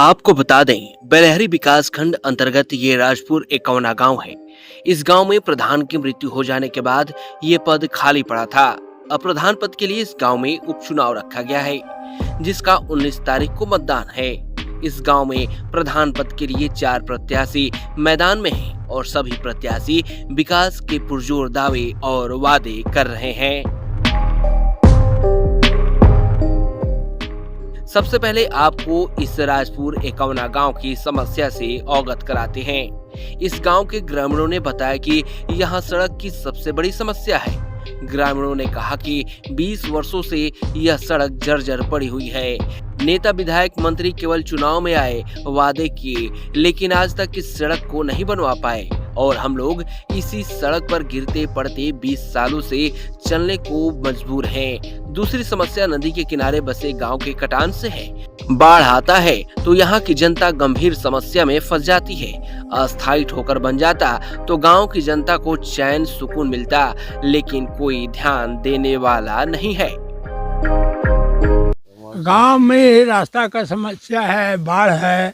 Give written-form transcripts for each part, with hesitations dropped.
आपको बता दें, बेलहरी विकास खंड अंतर्गत ये राजपुर एकवना गांव है। इस गांव में प्रधान की मृत्यु हो जाने के बाद ये पद खाली पड़ा था। अब प्रधान पद के लिए इस गांव में उपचुनाव रखा गया है, जिसका 19 तारीख को मतदान है। इस गांव में प्रधान पद के लिए 4 प्रत्याशी मैदान में हैं और सभी प्रत्याशी विकास के पुरजोर दावे और वादे कर रहे हैं। सबसे पहले आपको इस राजपुर एकवना गांव की समस्या से अवगत कराते हैं। इस गांव के ग्रामीणों ने बताया कि यहां सड़क की सबसे बड़ी समस्या है। ग्रामीणों ने कहा कि 20 वर्षों से यह सड़क जर्जर पड़ी हुई है। नेता विधायक मंत्री केवल चुनाव में आए, वादे किए, लेकिन आज तक इस सड़क को नहीं बनवा पाए और हम लोग इसी सड़क पर गिरते पड़ते 20 सालों से चलने को मजबूर हैं। दूसरी समस्या नदी के किनारे बसे गांव के कटान से है। बाढ़ आता है तो यहाँ की जनता गंभीर समस्या में फंस जाती है। अस्थायी ठोकर बन जाता तो गांव की जनता को चैन सुकून मिलता, लेकिन कोई ध्यान देने वाला नहीं है। गांव में रास्ता का समस्या है, बाढ़ है,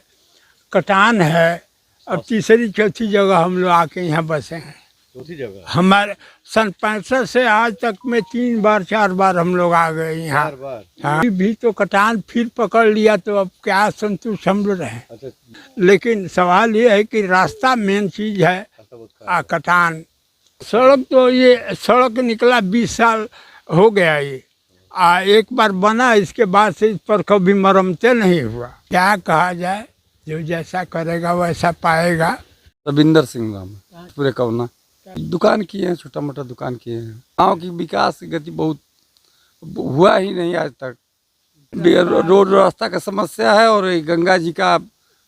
कटान है। अब तीसरी चौथी जगह हम लोग आके यहाँ बसे हैं। चौथी जगह हमारे सन 65 से आज तक में 3 बार 4 बार हम लोग आ गए यहाँ। 4 बार हाँ, भी तो कटान फिर पकड़ लिया तो अब क्या संतुष्ट हम लोग रहे। अच्छा, लेकिन सवाल ये है कि रास्ता मेन चीज है। कटान सड़क तो ये सड़क निकला 20 साल हो गया ये। एक बार बना, इसके बाद से इस पर कभी मरम्मतें नहीं हुआ। क्या कहा जाए, जो जैसा करेगा वैसा पाएगा। रविंदर सिंह नाम पूरे कवना दुकान किए हैं, छोटा मोटा दुकान किए हैं। गाँव की विकास की गति बहुत हुआ ही नहीं आज तक। रोड रास्ता का समस्या है और गंगा जी का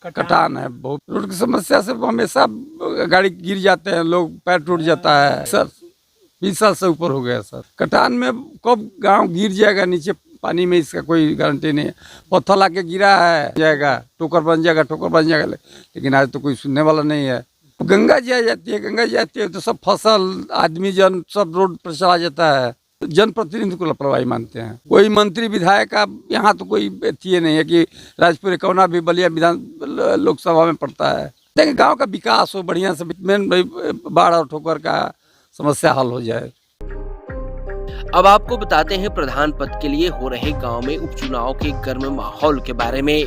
कटान है। बहुत रोड की समस्या से हमेशा गाड़ी गिर जाते हैं, लोग पैर टूट जाता है। सर 20 साल से ऊपर हो गया सर। कटान में कब गांव गिर जाएगा नीचे पानी में, इसका कोई गारंटी नहीं है। पत्थर लाके गिरा है जाएगा, ठोकर बन जाएगा, लेकिन आज तो कोई सुनने वाला नहीं है। गंगा जी आ जाती है तो सब फसल आदमी जन सब रोड पर चला जाता है। जनप्रतिनिधि को लापरवाही मानते हैं। कोई मंत्री विधायक का यहाँ तो कोई ये नहीं है कि राजपुर एकवना भी बलिया विधान लोकसभा में पड़ता है। देखिए गाँव का विकास हो बढ़िया से, मेन बाढ़ और ठोकर का समस्या हल हो जाए। अब आपको बताते हैं प्रधान पद के लिए हो रहे गांव में उपचुनाव के गर्म माहौल के बारे में।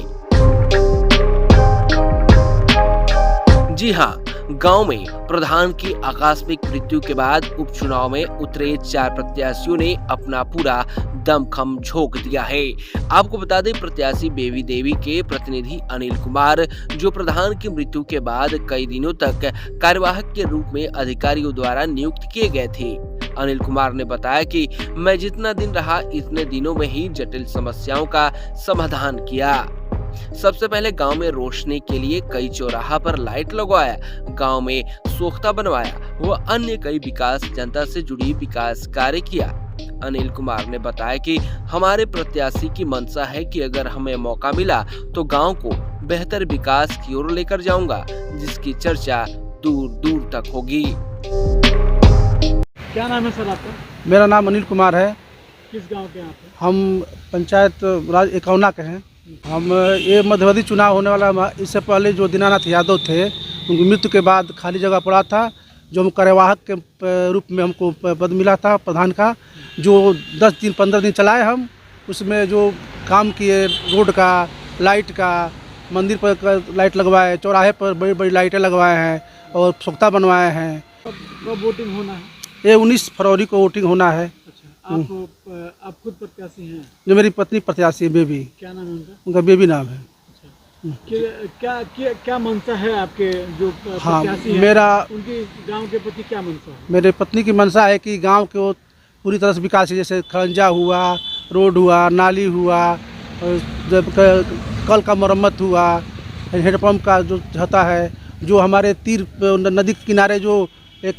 जी हाँ, गांव में प्रधान की आकस्मिक मृत्यु के बाद उपचुनाव में उतरे 4 प्रत्याशियों ने अपना पूरा दमखम झोंक दिया है। आपको बता दें, प्रत्याशी बेबी देवी के प्रतिनिधि अनिल कुमार, जो प्रधान की मृत्यु के बाद कई दिनों तक कार्यवाहक के रूप में अधिकारियों द्वारा नियुक्त किए गए थे। अनिल कुमार ने बताया कि मैं जितना दिन रहा इतने दिनों में ही जटिल समस्याओं का समाधान किया। सबसे पहले गांव में रोशनी के लिए कई चौराहा पर लाइट लगवाया, गांव में सोख्ता बनवाया व अन्य कई विकास जनता से जुड़ी विकास कार्य किया। अनिल कुमार ने बताया कि हमारे प्रत्याशी की मंशा है कि अगर हमें मौका मिला तो गांव को बेहतर विकास की ओर लेकर जाऊंगा, जिसकी चर्चा दूर दूर तक होगी। क्या नाम है सर आपका? मेरा नाम अनिल कुमार है। किस गांव के आप हैं? हम पंचायत राज एकवना के हैं। हम ये मध्यवर्ती चुनाव होने वाला, इससे पहले जो दीनानाथ यादव थे उनकी मृत्यु के बाद खाली जगह पड़ा था, जो हम कार्यवाहक के रूप में हमको पद मिला था प्रधान का, जो 10 दिन 15 दिन चलाए हम। उसमें जो काम किए, रोड का, लाइट का, मंदिर पर लाइट लगवाए, चौराहे पर बड़ी बड़ी लाइटें लगवाए हैं और सोख्ता बनवाए हैं। कब वोटिंग होना है? ये 19 फरवरी को वोटिंग होना है। अच्छा, आप खुद प्रत्याशी हैं? जो मेरी पत्नी प्रत्याशी है बेबी। क्या नाम है उनका? उनका बेबी नाम है। क्या मंशा है आपके जो प्रत्याशी हैं? मेरा उनकी गांव के प्रति क्या मंशा है? मेरे पत्नी की मंशा है कि गांव को पूरी तरह से विकास है, जैसे खंजा हुआ, रोड हुआ, नाली हुआ, कल का मरम्मत हुआ, हैंडपम्प का जो होता है, जो हमारे तीर नदी के किनारे जो एक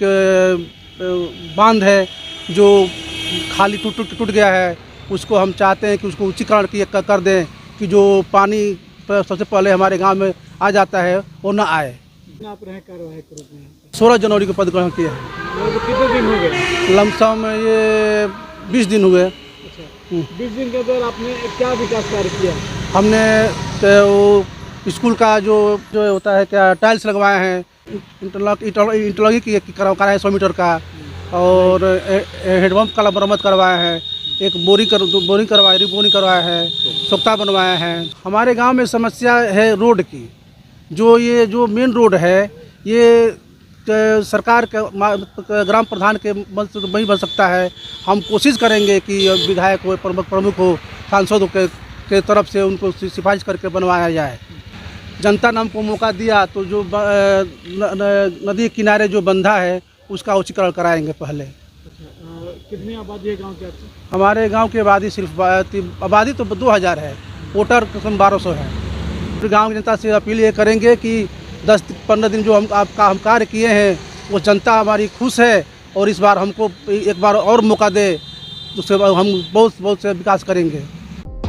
बांध है जो खाली टूट गया है, उसको हम चाहते हैं कि उसको उच्चीकरण कर दें कि जो पानी सबसे पहले हमारे गांव में आ जाता है वो न आए। आप रहे कार्यवाहक के रूप में? 16 जनवरी को पद ग्रहण किया है। कितने दिन हो गए? लमसम ये 20 दिन हुए। अच्छा, 20 दिन के अंदर आपने क्या विकास कार्य किया? हमने तो स्कूल का जो जो होता है क्या टाइल्स लगवाए हैं, इंटरलॉकिंग कराए हैं 100 मीटर का, और हेडपम्प का मरम्मत करवाए हैं, एक बोरिंग करवाए, रिबोरिंग करवाए हैं, सोख्ता बनवाए हैं। हमारे गांव में समस्या है रोड की। ये जो मेन रोड है ये सरकार के ग्राम प्रधान के मन से तो नहीं बन सकता है। हम कोशिश करेंगे कि विधायक हो, प्रमुख हो, सांसद के तरफ से उनको सिफारिश करके बनवाया जाए। जनता ने हमको मौका दिया तो जो नदी किनारे जो बंधा है उसका उच्चीकरण कराएंगे पहले। कितनी आबादी है गांव के आपसे? हमारे गांव की आबादी सिर्फ आबादी तो 2000 है, वोटर करीब 1200 है। फिर गांव की जनता से अपील ये करेंगे कि 10-15 दिन जो हम कार्य किए हैं वो जनता हमारी खुश है, और इस बार हमको एक बार और मौका दे, उसके बाद हम बहुत से विकास करेंगे।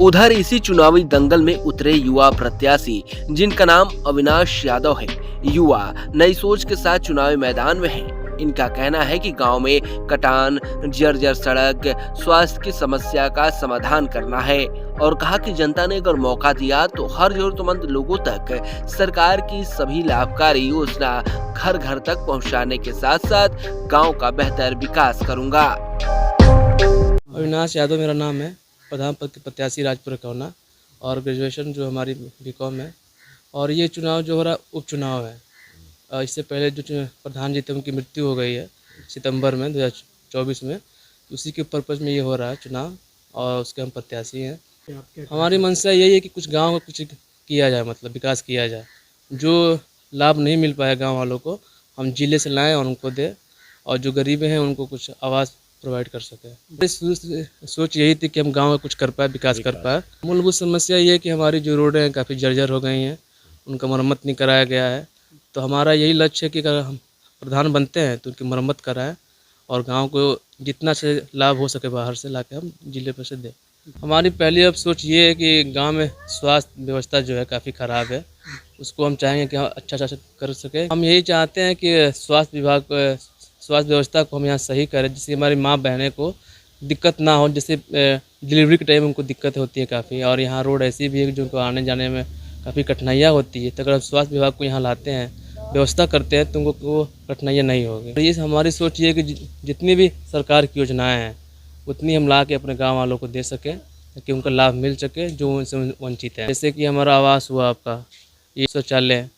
उधर इसी चुनावी दंगल में उतरे युवा प्रत्याशी जिनका नाम अविनाश यादव है। युवा नई सोच के साथ चुनावी मैदान में हैं। इनका कहना है कि गांव में कटान, जर्जर सड़क, स्वास्थ्य की समस्या का समाधान करना है, और कहा कि जनता ने अगर मौका दिया तो हर जरूरतमंद लोगों तक सरकार की सभी लाभकारी योजना घर घर तक पहुंचाने के साथ साथ गांव का बेहतर विकास करूंगा। अविनाश यादव मेरा नाम है, प्रधान पद के प्रत्याशी राजपुर कौना, और ग्रेजुएशन जो हमारी बीकॉम है। और ये चुनाव जो हो रहा उपचुनाव है। इससे पहले जो प्रधान जी थे उनकी मृत्यु हो गई है सितंबर में 2024 में, उसी के पर्पज़ में ये हो रहा है चुनाव, और उसके हम प्रत्याशी हैं। हमारी मंशा यही है कि कुछ गांव को कुछ किया जाए, मतलब विकास किया जाए। जो लाभ नहीं मिल पाया गांव वालों को हम जिले से लाएं और उनको दें, और जो गरीब हैं उनको कुछ आवास प्रोवाइड कर सकें। सोच यही थी कि हम गांव में कुछ कर पाए, विकास कर पाए। मूलभूत समस्या ये है कि हमारी जो रोडें हैं काफ़ी जर्जर हो गई हैं, उनका मरम्मत नहीं कराया गया है। तो हमारा यही लक्ष्य है कि अगर हम प्रधान बनते हैं तो उनकी मरम्मत कराएं, और गांव को जितना से लाभ हो सके बाहर से लाके हम जिले पर से दें। हमारी पहली अब सोच ये है कि गांव में स्वास्थ्य व्यवस्था जो है काफ़ी ख़राब है, उसको हम चाहेंगे कि हम अच्छा कर सके। हम यही चाहते हैं कि स्वास्थ्य व्यवस्था को हम यहाँ सही करें, जिससे हमारी माँ बहनें को दिक्कत ना हो। जैसे डिलीवरी के टाइम उनको दिक्कत होती है काफ़ी, और यहाँ रोड ऐसी भी है जो उनको आने जाने में काफ़ी कठिनाइयाँ होती है। तो अगर स्वास्थ्य विभाग को यहाँ लाते हैं, व्यवस्था करते हैं, तो उनको वो कठिनाइयाँ नहीं होगी। तो ये हमारी सोच ये है कि जितनी भी सरकार की योजनाएं हैं उतनी हम ला के अपने गांव वालों को दे सकें, ताकि उनका लाभ मिल सके जो उनसे वंचित है। जैसे कि हमारा आवास हुआ, आपका ये शौचालय,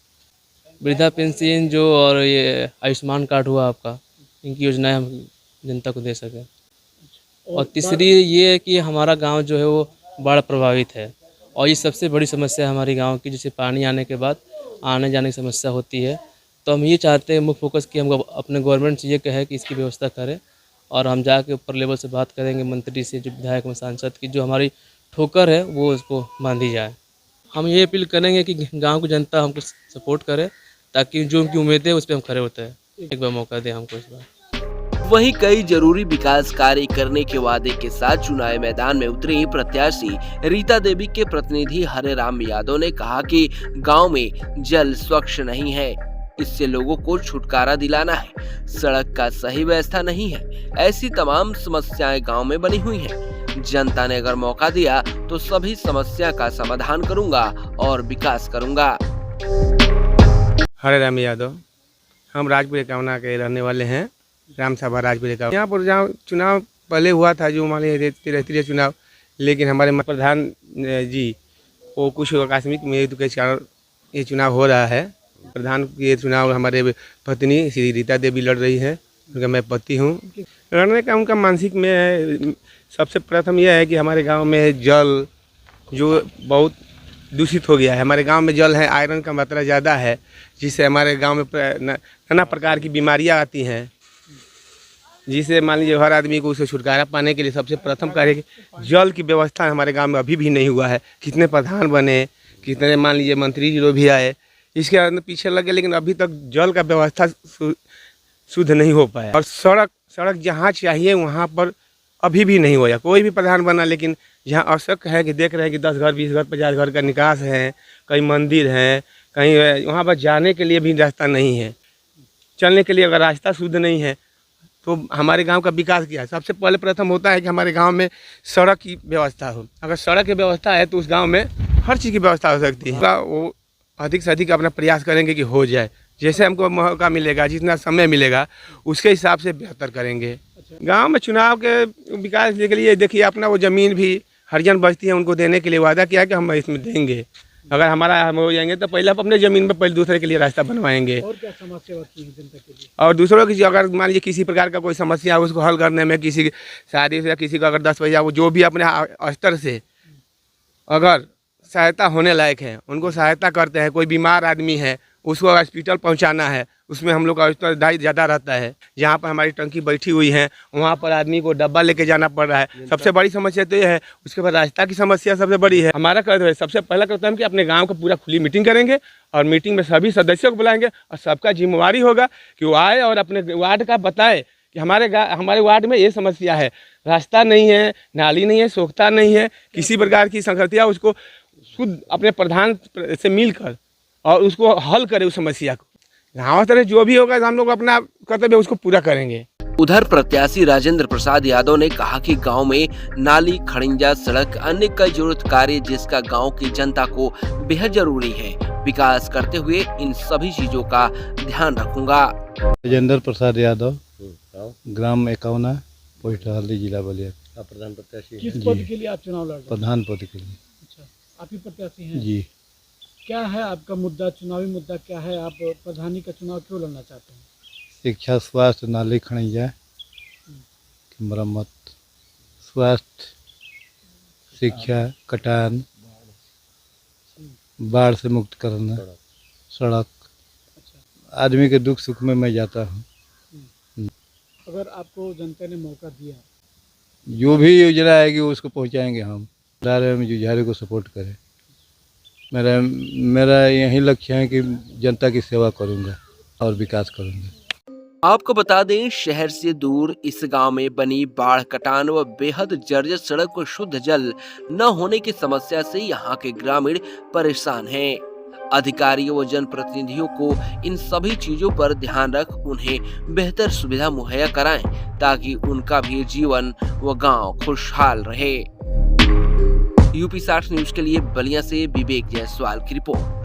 वृद्धा पेंशन जो, और ये आयुष्मान कार्ड हुआ आपका, इनकी योजनाएं हम जनता को दे सकें। और तीसरी ये है कि हमारा गाँव जो है वो बाढ़ प्रभावित है, और ये सबसे बड़ी समस्या है हमारी गांव की। जैसे पानी आने के बाद आने जाने की समस्या होती है, तो हम ये चाहते हैं मुख्य फोकस कि हम अपने गवर्नमेंट से ये कहे कि इसकी व्यवस्था करें, और हम जाके ऊपर लेवल से बात करेंगे मंत्री से, जो विधायक में सांसद की जो हमारी ठोकर है वो उसको बांधी जाए। हम ये अपील करेंगे कि गाँव की जनता हमको सपोर्ट करे, ताकि जो उनकी उम्मीदें उस पर हम खड़े होते हैं। एक बार मौका दें हमको इस बार। वहीं कई जरूरी विकास कार्य करने के वादे के साथ चुनावी मैदान में उतरी प्रत्याशी रीता देवी के प्रतिनिधि हरे राम यादव ने कहा कि गांव में जल स्वच्छ नहीं है, इससे लोगों को छुटकारा दिलाना है। सड़क का सही व्यवस्था नहीं है, ऐसी तमाम समस्याएं गांव में बनी हुई हैं। जनता ने अगर मौका दिया तो सभी समस्या का समाधान करूंगा और विकास करूंगा। हरे राम यादव, हम राजपुर कौना के रहने वाले हैं, राम सभा राजपुर का। यहाँ पर जहाँ चुनाव पहले हुआ था, जो मान लीजिए रहती है चुनाव, लेकिन हमारे प्रधान जी वो कुछ आकस्मिक मृत्यु के कारण ये चुनाव हो रहा है। प्रधान ये चुनाव हमारे पत्नी श्री रीता देवी लड़ रही है, उनका मैं पति हूँ। लड़ने का उनका मानसिक में है। सबसे प्रथम यह है कि हमारे गाँव में जल जो बहुत दूषित हो गया है। हमारे गांव में जल है, आयरन का मात्रा ज़्यादा है, जिससे हमारे गांव में नाना प्रकार की बीमारियां आती हैं, जिसे मान लीजिए हर आदमी को उसे छुटकारा पाने के लिए सबसे प्रथम कार्य कि जल की व्यवस्था हमारे गांव में अभी भी नहीं हुआ है। कितने प्रधान बने, कितने मान लीजिए मंत्री जी लोग भी आए, इसके अंदर पीछे लगे, लेकिन अभी तक जल का व्यवस्था शुद्ध नहीं हो पाया। और सड़क जहाँ चाहिए वहाँ पर अभी भी नहीं हुआ। कोई भी प्रधान बना, लेकिन जहाँ आवश्यक है कि देख रहे हैं कि 10 घर, 20 घर, 50 घर का निकास है, कहीं मंदिर है, कहीं वहाँ पर जाने के लिए भी रास्ता नहीं है, चलने के लिए अगर रास्ता शुद्ध नहीं है तो हमारे गांव का विकास क्या है। सबसे पहले प्रथम होता है कि हमारे गांव में सड़क की व्यवस्था हो। अगर सड़क की व्यवस्था है तो उस गांव में हर चीज़ की व्यवस्था हो सकती है। वो अधिक से अधिक अपना प्रयास करेंगे कि हो जाए। जैसे हमको मौका मिलेगा, जितना समय मिलेगा, उसके हिसाब से बेहतर करेंगे। गांव में चुनाव के विकास के लिए देखिए, अपना वो ज़मीन भी हरिजन बस्ती है, उनको देने के लिए वादा किया कि हम इसमें देंगे। अगर हमारा हम हो जाएंगे तो पहले आप अपने ज़मीन में पहले दूसरे के लिए रास्ता बनवाएंगे। और क्या समस्या होती है जनता के लिए? और दूसरों की अगर मान लीजिए किसी प्रकार का कोई समस्या है, उसको हल करने में, किसी की शादी से, किसी को अगर 10 पैसा, वो जो भी अपने स्तर से अगर सहायता होने लायक है, उनको सहायता करते हैं। कोई बीमार आदमी है, उसको हॉस्पिटल पहुंचाना है, उसमें हम लोग का उत्तरदायित्व ज़्यादा रहता है। जहाँ पर हमारी टंकी बैठी हुई है, वहाँ पर आदमी को डब्बा लेके जाना पड़ रहा है। सबसे बड़ी समस्या तो ये है। उसके बाद रास्ता की समस्या सबसे बड़ी है। हमारा कर्तव्य, सबसे पहला कर्तव्य कि अपने गाँव का पूरा खुली मीटिंग करेंगे और मीटिंग में सभी सदस्यों को बुलाएंगे और सबका जिम्मेवारी होगा कि वो आए और अपने वार्ड का बताए कि हमारे वार्ड में ये समस्या है, रास्ता नहीं है, नाली नहीं है, सोखता नहीं है, किसी प्रकार की संगतियाँ, उसको खुद अपने प्रधान से मिलकर और उसको हल करे उस समस्या को। गाँव तरह जो भी होगा हम लोग अपना कर्तव्य उसको पूरा करेंगे। उधर प्रत्याशी राजेंद्र प्रसाद यादव ने कहा कि गांव में नाली, खड़िंजा, सड़क, अन्य कई जरूरत कार्य जिसका गांव की जनता को बेहद जरूरी है, विकास करते हुए इन सभी चीजों का ध्यान रखूंगा। राजेंद्र प्रसाद यादव, ग्राम एकौना, पोस्ट हल्दी, जिला बलिया। प्रधान प्रत्याशी किस पद के लिए आप चुनाव लड़ रहे हैं? प्रधान पद के लिए। अच्छा, आप ही प्रत्याशी हैं? जी। क्या है आपका मुद्दा, चुनावी मुद्दा क्या है? आप प्रधानी का चुनाव क्यों लड़ना चाहते हैं? शिक्षा, स्वास्थ्य, नाली, खड़िंजा की मरम्मत, स्वास्थ्य, शिक्षा, कटान, बाढ़ से मुक्त करना, सड़क, आदमी के दुख सुख में मैं जाता हूँ। अगर आपको जनता ने मौका दिया, जो भी योजना आएगी उसको पहुँचाएंगे हम। दायरे में जुझारू को सपोर्ट करें। मेरा यही लक्ष्य है कि जनता की सेवा करूँगा और विकास करूँगा। आपको बता दें, शहर से दूर इस गांव में बनी बाढ़, कटान व बेहद जर्जर सड़क व शुद्ध जल न होने की समस्या से यहां के ग्रामीण परेशान हैं। अधिकारियों व जनप्रतिनिधियों को इन सभी चीजों पर ध्यान रख उन्हें बेहतर सुविधा मुहैया कराएं ताकि उनका भी जीवन व गांव खुशहाल रहे। यूपी 60 न्यूज के लिए बलिया से विवेक जायसवाल की रिपोर्ट।